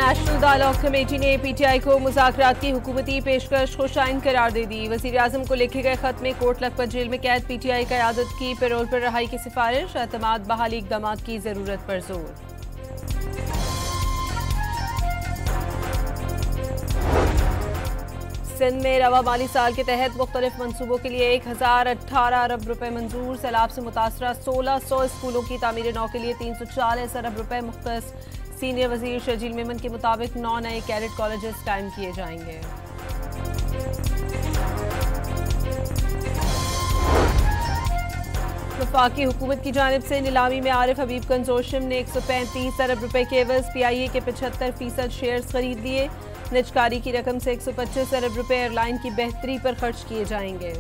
National dialogue committee ने PTI को मुज़ाकरात की हुकूमती पेशकश खुशाइन करार दे दी। वज़ीर आज़म को लिखे गए खत में कोट लखपत जेल में कैद पीटीआई क़यादत की पैरोल पर रहाई की सिफारिश, एतमाद बहाली इक़दाम की ज़रूरत पर जोर। सिंध में रवा माली साल के तहत मुख्तलिफ मनसूबों के लिए 1018 अरब रुपए मंजूर। सैलाब से मुतासरा 1600 स्कूलों की तामीर नौ के लिए 340 अरब रुपए मुख्तस। सीनियर वजीर शजील मेमन के मुताबिक 9 नए कैडेट कॉलेजेस कायम किए जाएंगे। वफाकी हुकूमत की जानिब से नीलामी में आरिफ हबीब कंसोर्शियम ने 135 अरब रुपए के एवज पीआईए के 75% शेयर्स खरीद लिए। निजकारी की रकम से 125 अरब रुपए एयरलाइन की बेहतरी पर खर्च किए जाएंगे।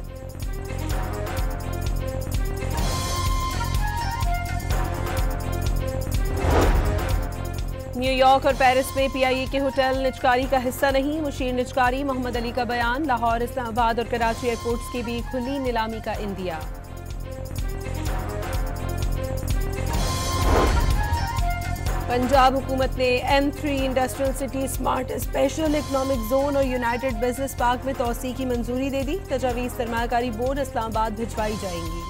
न्यूयॉर्क और पेरिस में पीआईए के होटल निजकारी का हिस्सा नहीं। मुशीर निजकारी मोहम्मद अली का बयान। लाहौर, इस्लामाबाद और कराची एयरपोर्ट्स की भी खुली नीलामी का इंदिया। पंजाब हुकूमत ने M3 industrial city, smart special economic zone और यूनाइटेड बिजनेस पार्क में तोसी की मंजूरी दे दी। तजावीज़ सरमायाकारी बोर्ड इस्लामाबाद भिजवाई जाएंगी।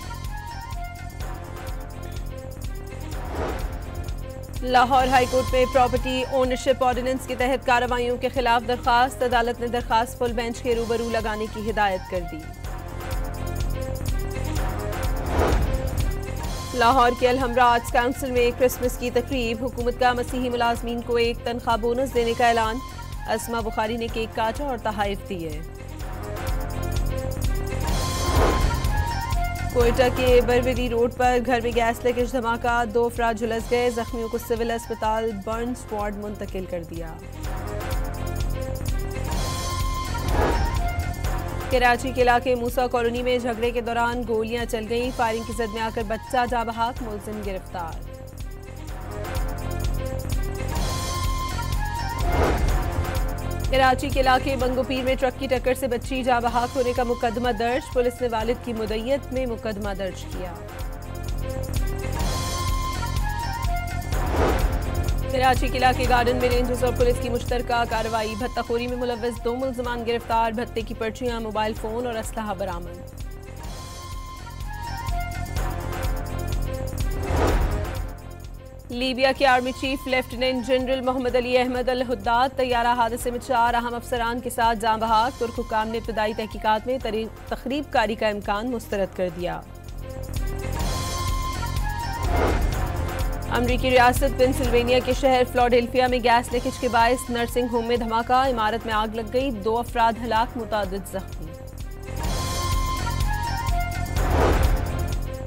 लाहौर हाईकोर्ट में प्रॉपर्टी ओनरशिप ऑर्डिनेंस के तहत कार्रवाइयों के खिलाफ दरखास्त। अदालत ने दरखास्त फुल बेंच के रूबरू लगाने की हिदायत कर दी। लाहौर के अलहमरा आर्ट्स काउंसिल में क्रिसमस की तकरीब। हुकूमत का मसीही मुलाजमीन को एक तनख्वाह बोनस देने का ऐलान। अस्मा बुखारी ने केक काटा और तहाइफ दिए। कोयटा के बरवेरी रोड पर घर में गैस लीकेज धमाका, 2 अफराद झुलस गए। जख्मियों को सिविल अस्पताल बर्न्स वार्ड मुंतकिल कर दिया। कराची के इलाके मूसा कॉलोनी में झगड़े के दौरान गोलियां चल गईं। फायरिंग की जद में आकर बच्चा जाँ बहक, मुलजिम गिरफ्तार। कराची के इलाके बंगोपीर में ट्रक की टक्कर से बच्ची जाँ बहक होने का मुकदमा दर्ज। पुलिस ने वालिद की मुद्दत में मुकदमा दर्ज किया। कराची के इलाके गार्डन में रेंजर्स और पुलिस की मुश्तरका कार्रवाई। भत्ताखोरी में मुलव्वस 2 मुल्ज़िमान गिरफ्तार। भत्ते की पर्चियां, मोबाइल फोन और असलहा बरामद। लीबिया के army chief lieutenant general Muhammad Ali Ahmed Al Haddad तैयारा हादसे में 4 अहम अफसरान के साथ जाँ बहक। तुर्क हुक्काम ने इब्तदाई तहकीकात में तखरीबकारी का इम्कान मुस्तरद कर दिया। अमरीकी रियासत पेंसिल्वेनिया के शहर फिलाडेल्फिया में गैस लीकेज के बायस नर्सिंग होम में धमाका। इमारत में आग लग गई, 2 अफराद हलाक, मुतादिद जख्मी।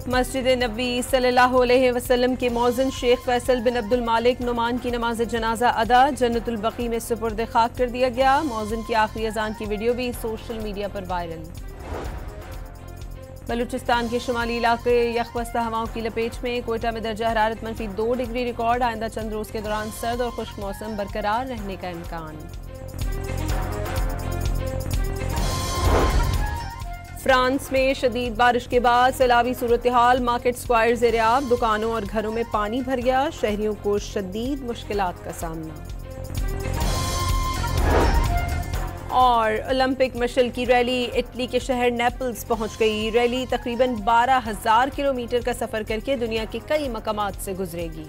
मस्जिद नबी सल्लल्लाहु अलैहि वसल्लम के मौज़िन शेख फैसल बिन अब्दुल मालिक नुमान की नमाज जनाजा अदा। जन्नतुल बकी में सुपुर्द खाक कर दिया गया। मौज़िन की आखिरी अजान की वीडियो भी सोशल मीडिया पर वायरल। बलूचिस्तान के शुमाली इलाके यखबस्ता हवाओं की लपेट में। कोयटा में दर्जा हरारत -2 डिग्री रिकॉर्ड। आइंदा चंद रोज के दौरान सर्द और खुश्क मौसम बरकरार रहने का इम्कान। फ्रांस में शदीद बारिश के बाद सैलाबी सूरत हाल। मार्केट स्क्वायर ज़ेर-ए-आब, दुकानों और घरों में पानी भर गया। शहरियों को शदीद मुश्किलात का सामना। और ओलंपिक मशल की रैली इटली के शहर नेपल्स पहुंच गई। रैली तकरीबन 12,000 किलोमीटर का सफर करके दुनिया के कई मकामात से गुजरेगी।